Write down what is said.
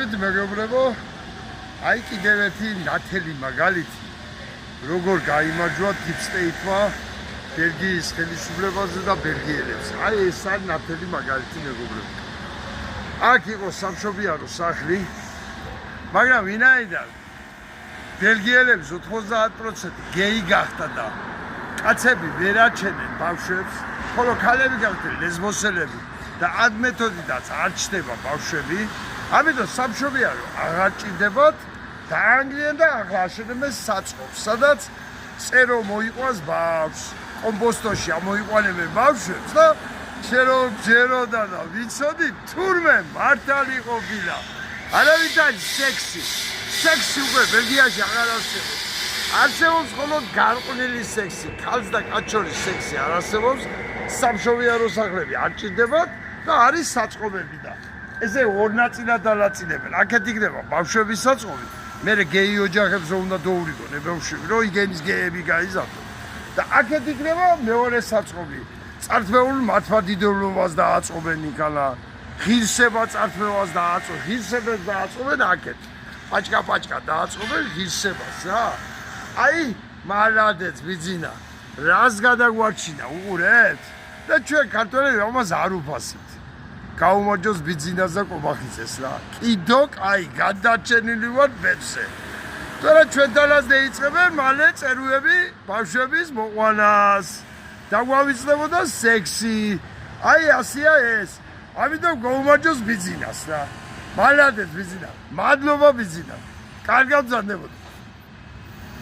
მეგობრებო, აი კიდევ ერთი ნათელი მაგალითი, როგორ გაიმარჯვა Deep State-მა ბელგიის ხელისუფლებაზე და ბელგიელებს. აი ეს არის ნათელი მაგალითი მეგობრებო. აქ იყო სამშობიარო სახლი, მაგრამ ვინაიდან ბელგიელების 90% გეი გახდა და კაცები ვერ აჩენენ ბავშვებს, ხოლო ქალები გახდნენ ლესბოსელები და ამ მეთოდითაც არ ჩნდება ბავშვები. ამიტომ სამშობიარო აღარ ჭირდებათ და ანგლიან და ახლა აშენებენ საწყობს, სადაც წერო მოიყვანს ბავშვს, კომპოსტოში ამოიყვანებენ ბავშვებს და შერო ჯეროდა და ვიცოდი თურმე მართალი ყოფილა. არავით არის სექსი უკვე ბელგიაში აღარ არსებობს. არსებობს მხოლოდ გარყვნილი სექსი, ქალს და კაცს შორის სექსი არ არსებობს. სამშობიარო სახლები არ ჭირდებათ და არის საწყობები და ესე ორ ნაწილად ალაწინებენ. აქეთ იქნება ბავშვების საწყობი, მერე გეი ოჯახებს რომ უნდა დაურიგონ ბავშვები, რომ იგენის გეები გაიზარდონ. და აქეთ იქნება მეორე საწყობი. წართმეულ მართლმადიდებლობას დააწყობენ იქალა, ღირსება წართმევას დააწყობენ, ღირსებას დააწყობენ აქეთ. პაჭკა დააწყობენ ღირსებას რა. აი, მალადეც ბიძინა, რას გადაგვარჩინა, უყურეთ? და ჩვენ ქართველები ამას არ უფასით. გაუმარჯოს ბიძინას და ყობახიძეს რა. კიდოკ აი გადარჩენილი ვარ ბედზე. თორე ჩვენ დალას დაიწყებენ მალე წერუები ბავშვების მოყვანას. დაგვავიწყდებოდა სექსი. აი ასია ეს. ამიტომ გაუმარჯოს ბიძინას რა. მალადეც ბიძინა. მადლობა ბიძინა. კარგად ბრძანდებოდი.